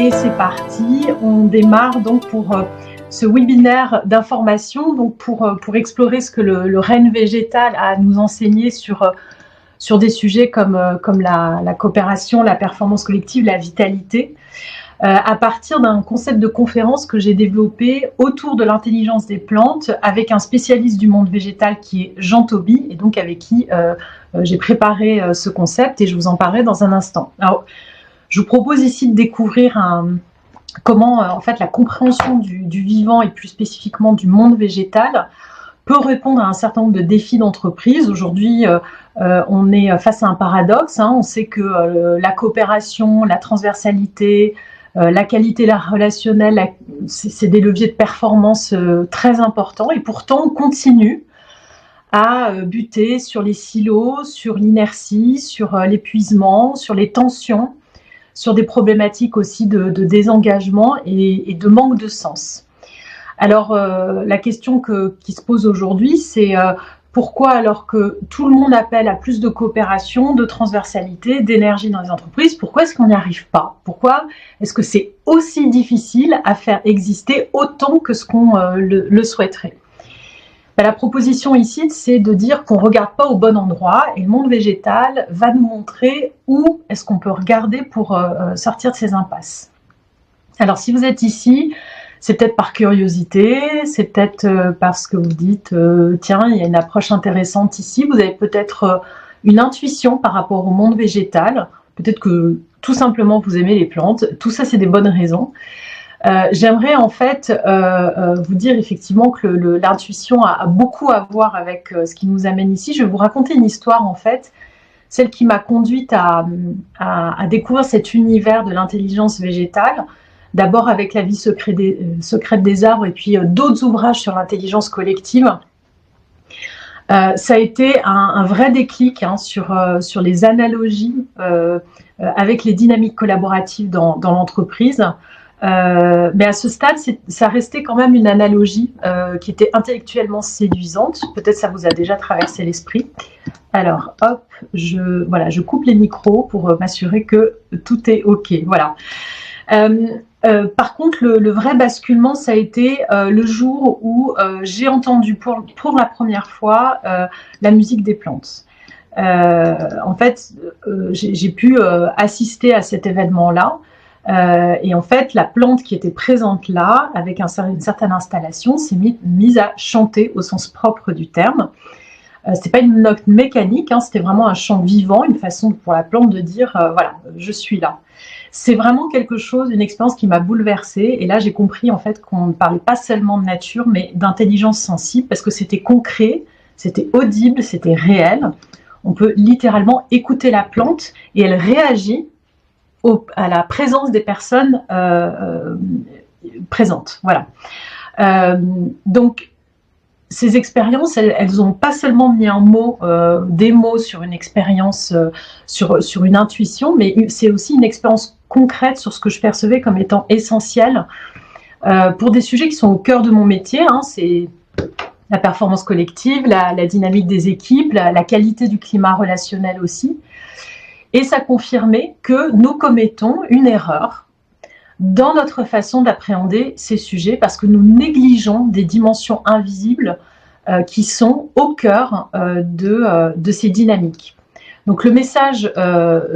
Et c'est parti, on démarre donc pour ce webinaire d'information, donc pour explorer ce que le règne végétal a à nous enseigner sur des sujets comme la coopération, la performance collective, la vitalité, à partir d'un concept de conférence que j'ai développé autour de l'intelligence des plantes avec un spécialiste du monde végétal qui est Jean Toby, et donc avec qui j'ai préparé ce concept et je vous en parlerai dans un instant. Alors, je vous propose ici de découvrir comment en fait la compréhension du vivant et plus spécifiquement du monde végétal peut répondre à un certain nombre de défis d'entreprise. Aujourd'hui, on est face à un paradoxe. On sait que la coopération, la transversalité, la qualité relationnelle, c'est des leviers de performance très importants. Et pourtant, on continue à buter sur les silos, sur l'inertie, sur l'épuisement, sur les tensions, sur des problématiques aussi de désengagement et de manque de sens. Alors, la question qui se pose aujourd'hui, c'est pourquoi, alors que tout le monde appelle à plus de coopération, de transversalité, d'énergie dans les entreprises, pourquoi est-ce qu'on n'y arrive pas? Pourquoi est-ce que c'est aussi difficile à faire exister autant que ce qu'on le souhaiterait? La proposition ici, c'est de dire qu'on ne regarde pas au bon endroit et le monde végétal va nous montrer où est-ce qu'on peut regarder pour sortir de ces impasses. Alors, si vous êtes ici, c'est peut-être par curiosité, c'est peut-être parce que vous dites tiens, il y a une approche intéressante ici, vous avez peut-être une intuition par rapport au monde végétal, peut-être que tout simplement vous aimez les plantes, tout ça c'est des bonnes raisons. J'aimerais en fait vous dire effectivement que l'intuition a beaucoup à voir avec ce qui nous amène ici. Je vais vous raconter une histoire en fait, celle qui m'a conduite à découvrir cet univers de l'intelligence végétale, d'abord avec La vie secrète des arbres et puis d'autres ouvrages sur l'intelligence collective. Ça a été un vrai déclic sur les analogies avec les dynamiques collaboratives dans l'entreprise. Mais à ce stade, ça restait quand même une analogie qui était intellectuellement séduisante. Peut-être ça vous a déjà traversé l'esprit. Alors, hop, je coupe les micros pour m'assurer que tout est OK. Voilà. Par contre, le vrai basculement, ça a été le jour où j'ai entendu pour la première fois la musique des plantes. En fait, j'ai pu assister à cet événement-là. Et en fait, la plante qui était présente là, avec une certaine installation, s'est mise à chanter au sens propre du terme. C'était pas une note mécanique, c'était vraiment un chant vivant, une façon pour la plante de dire voilà, je suis là. C'est vraiment quelque chose, une expérience qui m'a bouleversée. Et là, j'ai compris en fait qu'on ne parlait pas seulement de nature, mais d'intelligence sensible, parce que c'était concret, c'était audible, c'était réel. On peut littéralement écouter la plante et elle réagit à la présence des personnes présentes. Voilà. Donc, ces expériences, elles n'ont pas seulement mis des mots sur une expérience, sur une intuition, mais c'est aussi une expérience concrète sur ce que je percevais comme étant essentiel pour des sujets qui sont au cœur de mon métier. C'est la performance collective, la dynamique des équipes, la qualité du climat relationnel aussi. Et ça confirmait que nous commettons une erreur dans notre façon d'appréhender ces sujets parce que nous négligeons des dimensions invisibles qui sont au cœur de ces dynamiques. Donc le message,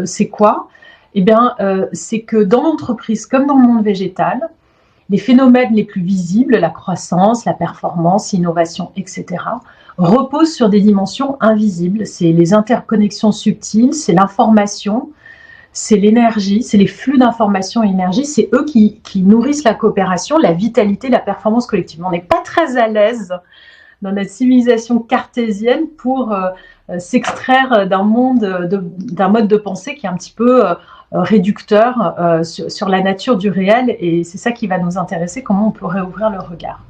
c'est quoi? Eh bien, c'est que dans l'entreprise comme dans le monde végétal, les phénomènes les plus visibles, la croissance, la performance, l'innovation, etc., reposent sur des dimensions invisibles. C'est les interconnexions subtiles, c'est l'information, c'est l'énergie, c'est les flux d'information et énergie, c'est eux qui nourrissent la coopération, la vitalité, la performance collective. On n'est pas très à l'aise dans notre civilisation cartésienne pour s'extraire d'un mode de pensée qui est un petit peu réducteur sur la nature du réel, et c'est ça qui va nous intéresser, comment on peut réouvrir le regard.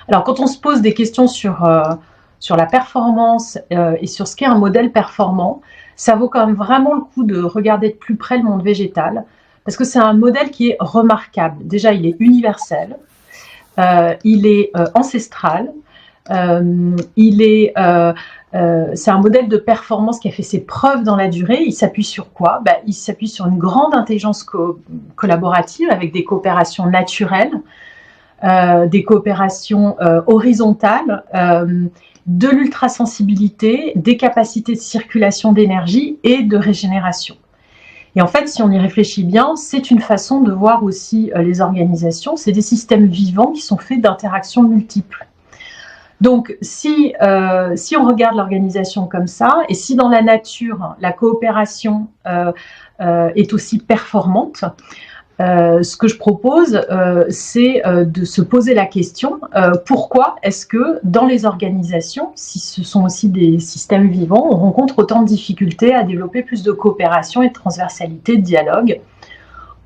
Alors, quand on se pose des questions sur la performance et sur ce qu'est un modèle performant, ça vaut quand même vraiment le coup de regarder de plus près le monde végétal, parce que c'est un modèle qui est remarquable. Déjà, il est universel, il est ancestral, C'est un modèle de performance qui a fait ses preuves dans la durée. Il s'appuie sur quoi? Il s'appuie sur une grande intelligence collaborative avec des coopérations naturelles, des coopérations horizontales, de l'ultrasensibilité, des capacités de circulation d'énergie et de régénération. Et en fait, si on y réfléchit bien, c'est une façon de voir aussi les organisations. C'est des systèmes vivants qui sont faits d'interactions multiples. Donc, si on regarde l'organisation comme ça, et si dans la nature, la coopération est aussi performante, ce que je propose, c'est de se poser la question, pourquoi est-ce que dans les organisations, si ce sont aussi des systèmes vivants, on rencontre autant de difficultés à développer plus de coopération et de transversalité, de dialogue?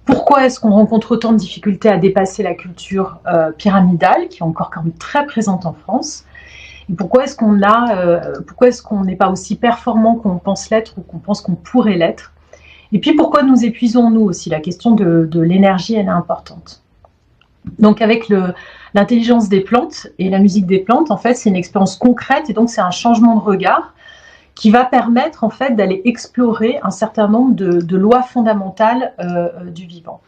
Pourquoi est-ce qu'on rencontre autant de difficultés à dépasser la culture pyramidale, qui est encore quand même très présente en France? Et pourquoi est-ce qu'on n'est pas aussi performant qu'on pense l'être ou qu'on pense qu'on pourrait l'être? Et puis pourquoi nous épuisons-nous aussi? La question de l'énergie, elle est importante. Donc avec l'intelligence des plantes et la musique des plantes, en fait, c'est une expérience concrète et donc c'est un changement de regard qui va permettre en fait d'aller explorer un certain nombre de lois fondamentales du vivant.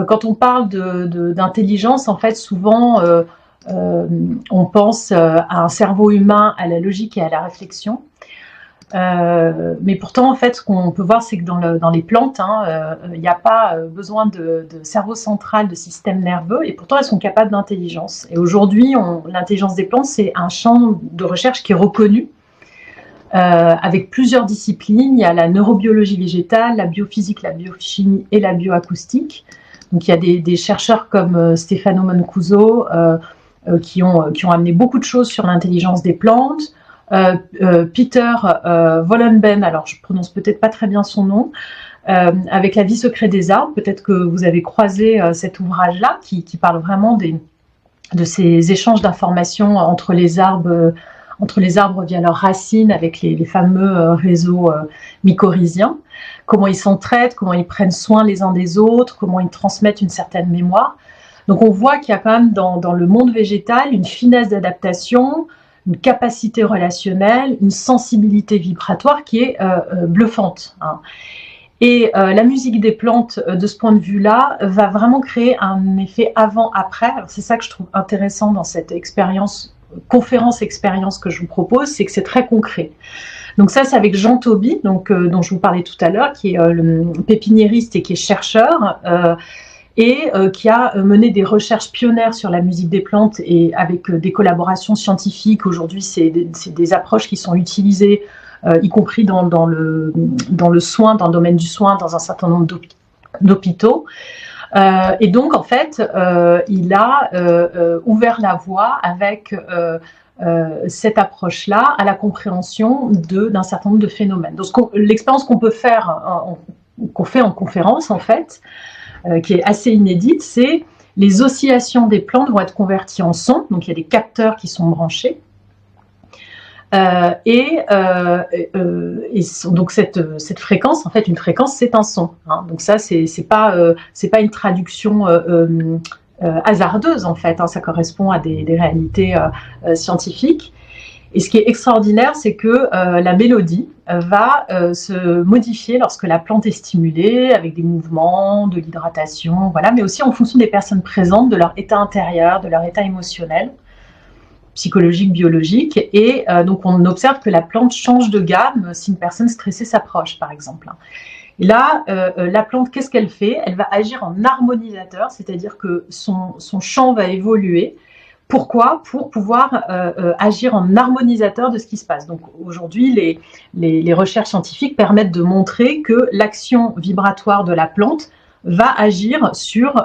Quand on parle d'intelligence, en fait, souvent on pense à un cerveau humain, à la logique et à la réflexion. Mais pourtant, en fait, ce qu'on peut voir, c'est que dans les plantes, il n'y a pas besoin de cerveau central, de système nerveux, et pourtant elles sont capables d'intelligence. Et aujourd'hui, l'intelligence des plantes, c'est un champ de recherche qui est reconnu, avec plusieurs disciplines. Il y a la neurobiologie végétale, la biophysique, la biochimie et la bioacoustique. Donc il y a des chercheurs comme Stefano Mancuso qui ont amené beaucoup de choses sur l'intelligence des plantes. Peter Wohlenben, alors je prononce peut-être pas très bien son nom, avec La vie secrète des arbres. Peut-être que vous avez croisé cet ouvrage-là qui parle vraiment de ces échanges d'informations entre les arbres via leurs racines, avec les fameux réseaux mycorhiziens. Comment ils s'entraident, comment ils prennent soin les uns des autres, comment ils transmettent une certaine mémoire. Donc on voit qu'il y a quand même dans le monde végétal une finesse d'adaptation, une capacité relationnelle, une sensibilité vibratoire qui est bluffante. Et la musique des plantes, de ce point de vue-là, va vraiment créer un effet avant-après. C'est ça que je trouve intéressant dans cette conférence-expérience que je vous propose, c'est que c'est très concret. Donc ça, c'est avec Jean Tauby, dont je vous parlais tout à l'heure, qui est le pépiniériste et qui est chercheur, et qui a mené des recherches pionnières sur la musique des plantes et avec des collaborations scientifiques. Aujourd'hui, c'est des approches qui sont utilisées, y compris dans le soin, dans le domaine du soin, dans un certain nombre d'hôpitaux. Et donc, en fait, il a ouvert la voie avec cette approche-là à la compréhension d'un certain nombre de phénomènes. Donc, l'expérience qu'on peut faire, qu'on fait en conférence, en fait, qui est assez inédite, c'est les oscillations des plantes vont être converties en son. Donc il y a des capteurs qui sont branchés. Donc cette fréquence, en fait, une fréquence, c'est un son. Donc ça, c'est pas une traduction hasardeuse, en fait. Ça correspond à des réalités scientifiques. Et ce qui est extraordinaire, c'est que la mélodie va se modifier lorsque la plante est stimulée, avec des mouvements, de l'hydratation, voilà, mais aussi en fonction des personnes présentes, de leur état intérieur, de leur état émotionnel, psychologique, biologique. Et donc on observe que la plante change de gamme si une personne stressée s'approche, par exemple. Et là, la plante, qu'est-ce qu'elle fait? Elle va agir en harmonisateur, c'est-à-dire que son champ va évoluer. Pourquoi? Pour pouvoir agir en harmonisateur de ce qui se passe. Donc aujourd'hui, les recherches scientifiques permettent de montrer que l'action vibratoire de la plante va agir sur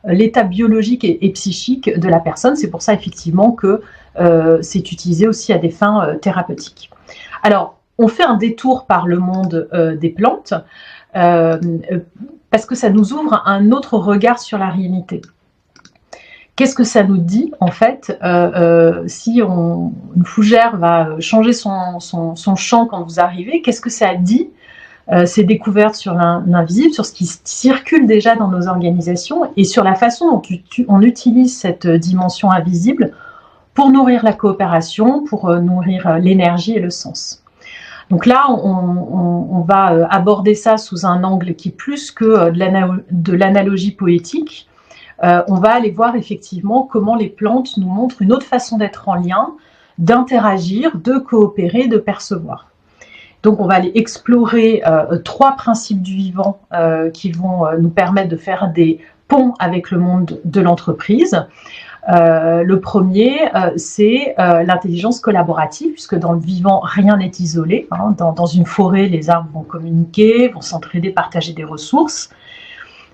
l'état biologique et psychique de la personne. C'est pour ça effectivement que c'est utilisé aussi à des fins thérapeutiques. Alors, on fait un détour par le monde des plantes parce que ça nous ouvre un autre regard sur la réalité. Qu'est-ce que ça nous dit, en fait, si une fougère va changer son champ quand vous arrivez? Qu'est-ce que ça dit, ces découvertes sur l'invisible, sur ce qui circule déjà dans nos organisations et sur la façon dont on utilise cette dimension invisible pour nourrir la coopération, pour nourrir l'énergie et le sens. Donc là, on va aborder ça sous un angle qui est plus que de l'analogie poétique. On va aller voir effectivement comment les plantes nous montrent une autre façon d'être en lien, d'interagir, de coopérer, de percevoir. Donc on va aller explorer 3 principes du vivant qui vont nous permettre de faire des ponts avec le monde de l'entreprise. Le premier, c'est l'intelligence collaborative, puisque dans le vivant, rien n'est isolé. Hein. Dans une forêt, les arbres vont communiquer, vont s'entraider, partager des ressources.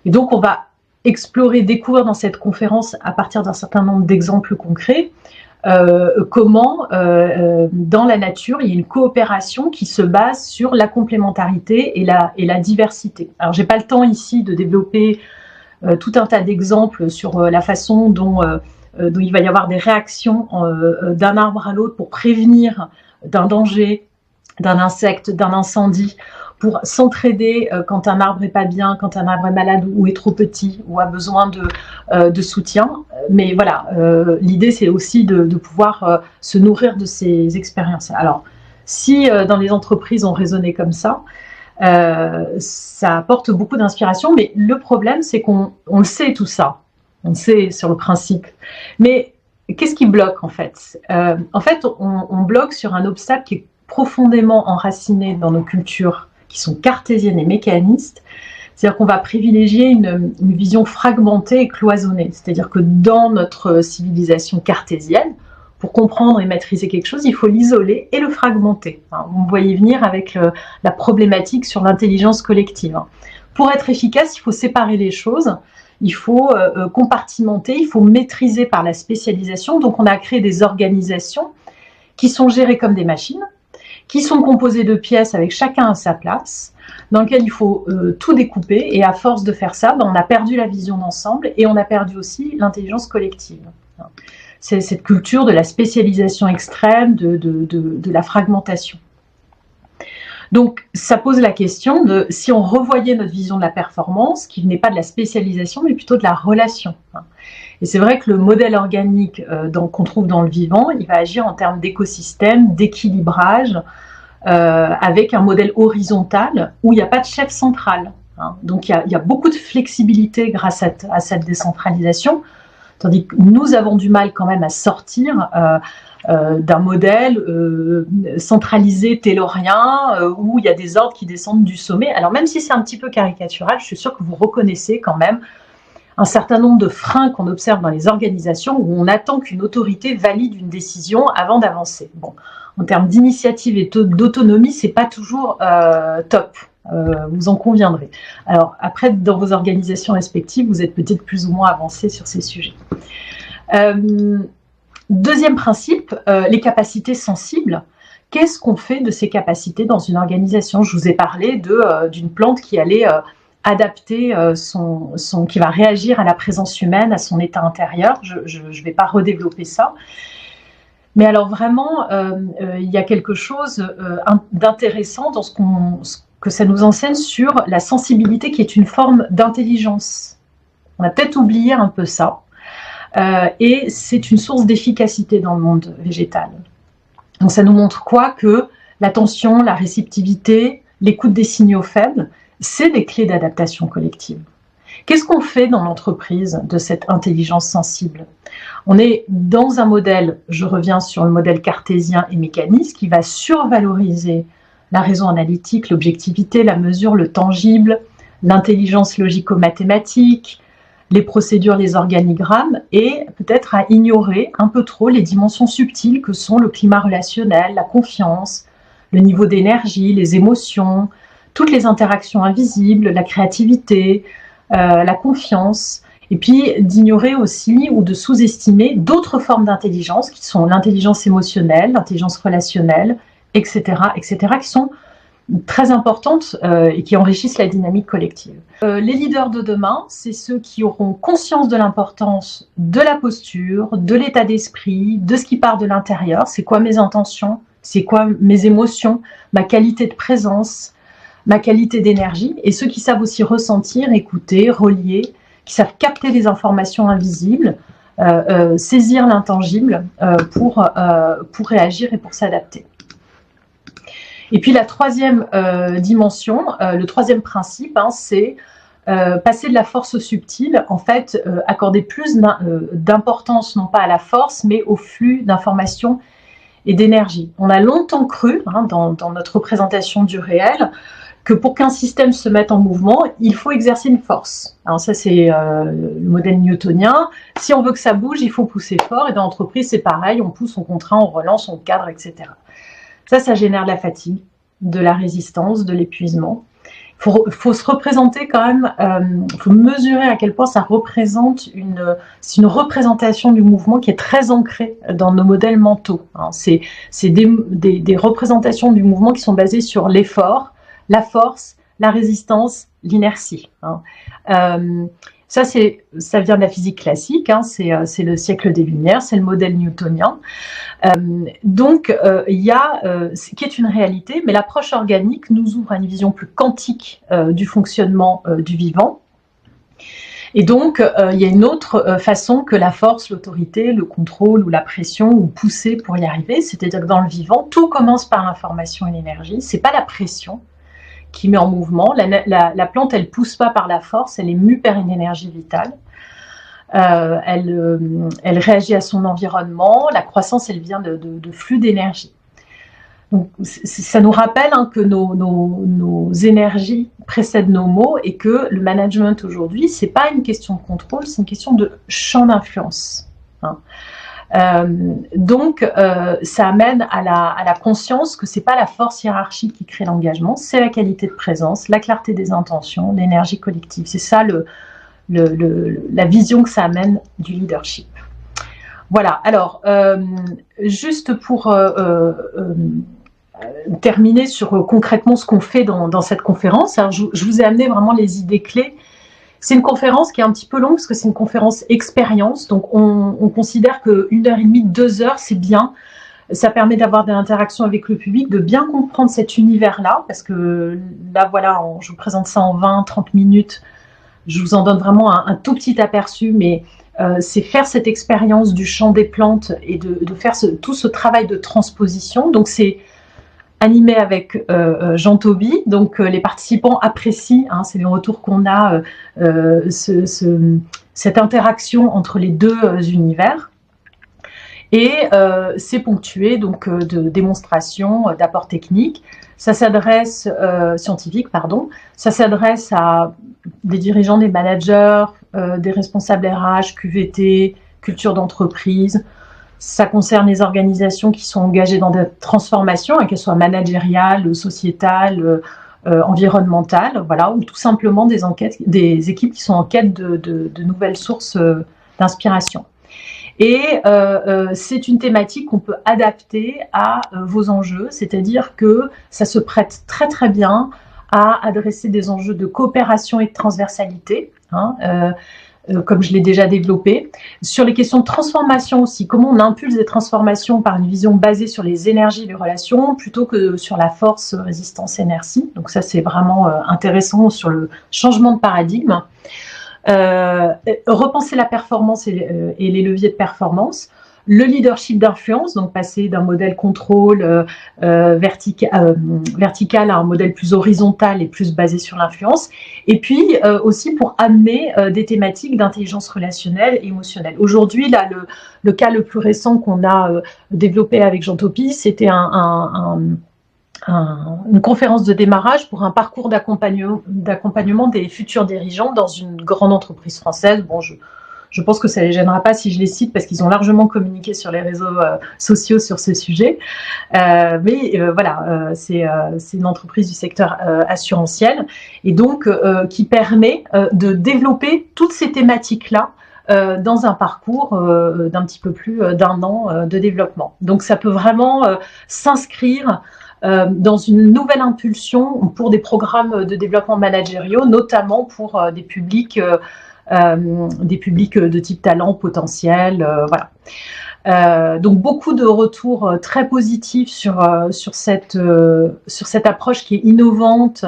Et donc on va explorer, découvrir dans cette conférence, à partir d'un certain nombre d'exemples concrets, comment dans la nature il y a une coopération qui se base sur la complémentarité et la diversité. Alors j'ai pas le temps ici de développer tout un tas d'exemples sur la façon dont il va y avoir des réactions d'un arbre à l'autre pour prévenir d'un danger, d'un insecte, d'un incendie, pour s'entraider quand un arbre n'est pas bien, quand un arbre est malade ou est trop petit ou a besoin de soutien. Mais voilà, l'idée c'est aussi de pouvoir se nourrir de ces expériences. Alors, si dans les entreprises on raisonnait comme ça apporte beaucoup d'inspiration, mais le problème c'est qu'on le sait tout ça, on le sait sur le principe. Mais qu'est-ce qui bloque en fait? En fait, on bloque sur un obstacle qui est profondément enraciné dans nos cultures qui sont cartésiennes et mécanistes, c'est-à-dire qu'on va privilégier une vision fragmentée et cloisonnée, c'est-à-dire que dans notre civilisation cartésienne, pour comprendre et maîtriser quelque chose, il faut l'isoler et le fragmenter. Vous me voyez venir avec la problématique sur l'intelligence collective. Pour être efficace, il faut séparer les choses, il faut compartimenter, il faut maîtriser par la spécialisation. Donc on a créé des organisations qui sont gérées comme des machines, qui sont composées de pièces avec chacun à sa place, dans lequel il faut tout découper, et à force de faire ça, on a perdu la vision d'ensemble et on a perdu aussi l'intelligence collective. C'est cette culture de la spécialisation extrême, de la fragmentation. Donc ça pose la question de si on revoyait notre vision de la performance, qui n'est pas de la spécialisation mais plutôt de la relation. Et c'est vrai que le modèle organique qu'on trouve dans le vivant, il va agir en termes d'écosystème, d'équilibrage, avec un modèle horizontal où il n'y a pas de chef central. Donc il y a beaucoup de flexibilité grâce à cette décentralisation, tandis que nous avons du mal quand même à sortir d'un modèle centralisé taylorien où il y a des ordres qui descendent du sommet. Alors même si c'est un petit peu caricatural, je suis sûre que vous reconnaissez quand même un certain nombre de freins qu'on observe dans les organisations où on attend qu'une autorité valide une décision avant d'avancer. Bon, en termes d'initiative et d'autonomie, c'est pas toujours top. Vous en conviendrez. Alors après, dans vos organisations respectives, vous êtes peut-être plus ou moins avancés sur ces sujets. Deuxième principe, les capacités sensibles. Qu'est-ce qu'on fait de ces capacités dans une organisation? Je vous ai parlé d'une plante qui allait adapter qui va réagir à la présence humaine, à son état intérieur. Je ne vais pas redévelopper ça. Mais alors vraiment, il y a quelque chose d'intéressant dans ce que ça nous enseigne sur la sensibilité qui est une forme d'intelligence. On a peut-être oublié un peu ça. Et c'est une source d'efficacité dans le monde végétal. Donc ça nous montre quoi? Que l'attention, la réceptivité, l'écoute des signaux faibles, c'est des clés d'adaptation collective. Qu'est-ce qu'on fait dans l'entreprise de cette intelligence sensible? On est dans un modèle, je reviens sur le modèle cartésien et mécaniste, qui va survaloriser la raison analytique, l'objectivité, la mesure, le tangible, l'intelligence logico-mathématique, les procédures, les organigrammes, et peut-être à ignorer un peu trop les dimensions subtiles que sont le climat relationnel, la confiance, le niveau d'énergie, les émotions, toutes les interactions invisibles, la créativité, la confiance, et puis d'ignorer aussi ou de sous-estimer d'autres formes d'intelligence qui sont l'intelligence émotionnelle, l'intelligence relationnelle, etc., qui sont très importantes et qui enrichissent la dynamique collective. Les leaders de demain, c'est ceux qui auront conscience de l'importance de la posture, de l'état d'esprit, de ce qui part de l'intérieur. C'est quoi mes intentions? C'est quoi mes émotions? Ma qualité de présence? Ma qualité d'énergie? Et ceux qui savent aussi ressentir, écouter, relier, qui savent capter les informations invisibles, saisir l'intangible pour réagir et pour s'adapter. Et puis la troisième dimension, le troisième principe, c'est passer de la force au subtil, en fait, accorder plus d'importance non pas à la force, mais au flux d'informations et d'énergie. On a longtemps cru, dans notre représentation du réel, que pour qu'un système se mette en mouvement, il faut exercer une force. Alors ça, c'est le modèle newtonien. Si on veut que ça bouge, il faut pousser fort. Et dans l'entreprise, c'est pareil, on pousse, on contraint, on relance, on cadre, etc. Ça génère de la fatigue, de la résistance, de l'épuisement. Faut se représenter quand même, faut mesurer à quel point ça représente c'est une représentation du mouvement qui est très ancrée dans nos modèles mentaux. C'est des représentations du mouvement qui sont basées sur l'effort, la force, la résistance, l'inertie. Ça vient de la physique classique, c'est le siècle des Lumières, c'est le modèle newtonien. Donc, il y a ce qui est une réalité, mais l'approche organique nous ouvre à une vision plus quantique du fonctionnement du vivant. Et donc, il y a une autre façon que la force, l'autorité, le contrôle ou la pression ou pousser pour y arriver. C'est-à-dire que dans le vivant, tout commence par l'information et l'énergie. C'est pas la pression qui met en mouvement. La plante, elle pousse pas par la force, elle est mue par une énergie vitale. Elle réagit à son environnement. La croissance, elle vient de flux d'énergie. Donc, ça nous rappelle que nos énergies précèdent nos mots et que le management aujourd'hui, c'est pas une question de contrôle, c'est une question de champ d'influence. Donc, ça amène à la conscience que c'est pas la force hiérarchique qui crée l'engagement, c'est la qualité de présence, la clarté des intentions, l'énergie collective. C'est ça la vision que ça amène du leadership. Voilà. Alors, juste pour terminer sur concrètement ce qu'on fait dans cette conférence. Alors, je vous ai amené vraiment les idées clés. C'est une conférence qui est un petit peu longue parce que c'est une conférence expérience. Donc, on considère que 1h30, 2 heures, c'est bien. Ça permet d'avoir des interactions avec le public, de bien comprendre cet univers-là, parce que là, voilà, je vous présente ça en 20-30 minutes. Je vous en donne vraiment un tout petit aperçu, mais c'est faire cette expérience du champ des plantes et de faire tout ce travail de transposition. Donc, c'est animé avec Jean Toby, donc les participants apprécient, c'est les retours qu'on a, cette interaction entre les deux univers. Et c'est ponctué donc de démonstrations, d'apports techniques. Ça s'adresse scientifiques, pardon. Ça s'adresse à des dirigeants, des managers, des responsables RH, QVT, culture d'entreprise. Ça concerne les organisations qui sont engagées dans des transformations, qu'elles soient managériales, sociétales, environnementales, voilà, ou tout simplement des équipes qui sont en quête de nouvelles sources d'inspiration. Et c'est une thématique qu'on peut adapter à vos enjeux, c'est-à-dire que ça se prête très très bien à adresser des enjeux de coopération et de transversalité, comme je l'ai déjà développé. Sur les questions de transformation aussi, comment on impulse des transformations par une vision basée sur les énergies et les relations plutôt que sur la force, résistance, inertie. Donc ça, c'est vraiment intéressant sur le changement de paradigme. Repenser la performance et les leviers de performance. Le leadership d'influence, donc passer d'un modèle contrôle vertical à un modèle plus horizontal et plus basé sur l'influence. Et puis aussi pour amener des thématiques d'intelligence relationnelle et émotionnelle. Aujourd'hui, là, le cas le plus récent qu'on a développé avec Jean Toby, c'était une conférence de démarrage pour un parcours d'accompagnement des futurs dirigeants dans une grande entreprise française. Bon, je pense que ça ne les gênera pas si je les cite parce qu'ils ont largement communiqué sur les réseaux sociaux sur ce sujet. Mais voilà, c'est une entreprise du secteur assurantiel et donc qui permet de développer toutes ces thématiques-là dans un parcours d'un petit peu plus d'1 an de développement. Donc ça peut vraiment s'inscrire dans une nouvelle impulsion pour des programmes de développement managériaux, notamment pour des publics de type talent, potentiel, voilà. Donc beaucoup de retours très positifs sur cette approche qui est innovante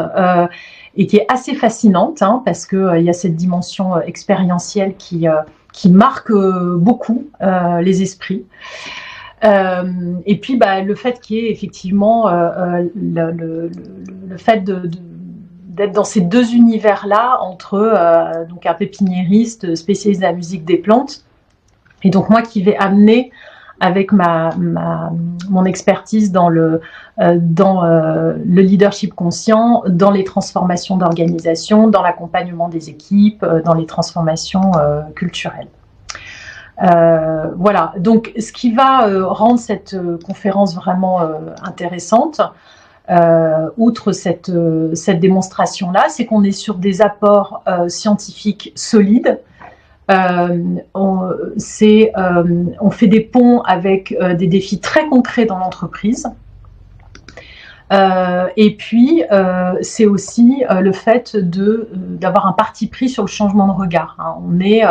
et qui est assez fascinante, parce qu'il y a cette dimension expérientielle qui qui marquent beaucoup les esprits. Et puis le fait qu'il y ait effectivement le fait d'être dans ces deux univers-là, entre donc un pépiniériste spécialisé dans la musique des plantes, et donc moi qui vais amener avec mon expertise dans le leadership conscient, dans les transformations d'organisation, dans l'accompagnement des équipes, dans les transformations culturelles. Voilà, donc ce qui va rendre cette conférence vraiment intéressante, outre cette démonstration-là, c'est qu'on est sur des apports scientifiques solides. On fait des ponts avec des défis très concrets dans l'entreprise. Et puis, c'est aussi le fait d'avoir un parti pris sur le changement de regard. Hein. On est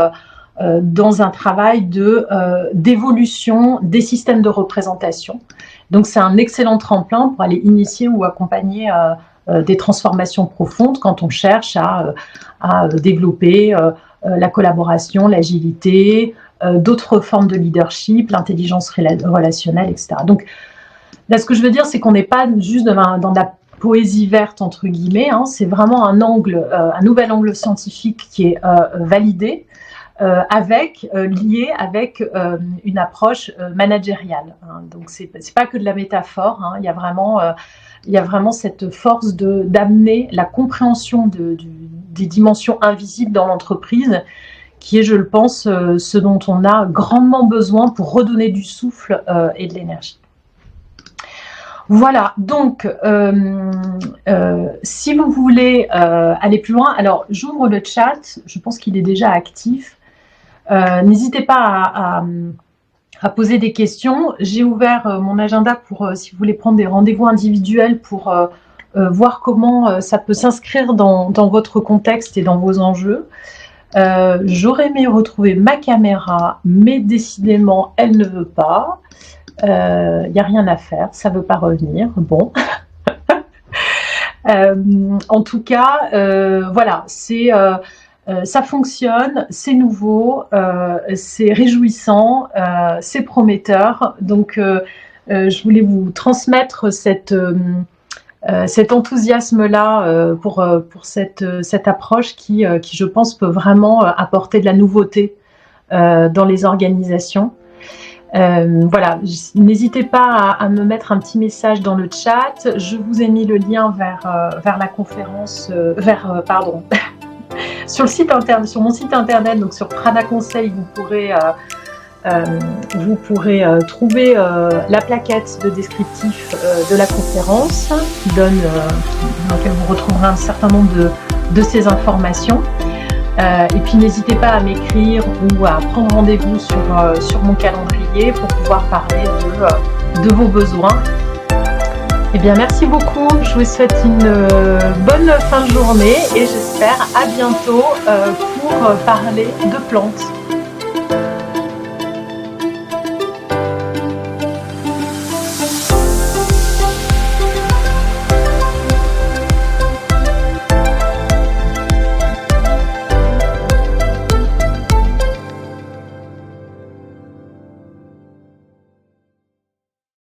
dans un travail d'évolution des systèmes de représentation. Donc, c'est un excellent tremplin pour aller initier ou accompagner des transformations profondes quand on cherche à développer la collaboration, l'agilité, d'autres formes de leadership, l'intelligence relationnelle, etc. Donc, là, ce que je veux dire, c'est qu'on n'est pas juste dans de la poésie verte, entre guillemets, hein, c'est vraiment un nouvel angle scientifique qui est validé, lié avec une approche managériale. Hein. Donc, c'est pas que de la métaphore, hein, il y a vraiment cette force d'amener la compréhension des dimensions invisibles dans l'entreprise, qui est, je le pense, ce dont on a grandement besoin pour redonner du souffle et de l'énergie. Voilà, donc si vous voulez aller plus loin, alors j'ouvre le chat, je pense qu'il est déjà actif. N'hésitez pas à poser des questions. J'ai ouvert mon agenda pour, si vous voulez prendre des rendez-vous individuels, pour voir comment ça peut s'inscrire dans votre contexte et dans vos enjeux. J'aurais aimé retrouver ma caméra, mais décidément, elle ne veut pas. Il n'y a rien à faire, ça ne veut pas revenir. Bon. En tout cas, voilà, ça fonctionne, c'est nouveau, c'est réjouissant, c'est prometteur. Donc, je voulais vous transmettre cet enthousiasme-là pour cette approche qui, je pense, peut vraiment apporter de la nouveauté dans les organisations. Voilà, n'hésitez pas à me mettre un petit message dans le chat. Je vous ai mis le lien vers la conférence, sur le site internet, sur mon site internet, donc sur Prana Conseil, vous pourrez trouver la plaquette de descriptif de la conférence dans laquelle vous retrouverez un certain nombre de ces informations. Et puis n'hésitez pas à m'écrire ou à prendre rendez-vous sur mon calendrier pour pouvoir parler de vos besoins. Eh bien, merci beaucoup. Je vous souhaite une bonne fin de journée et j'espère à bientôt pour parler de plantes.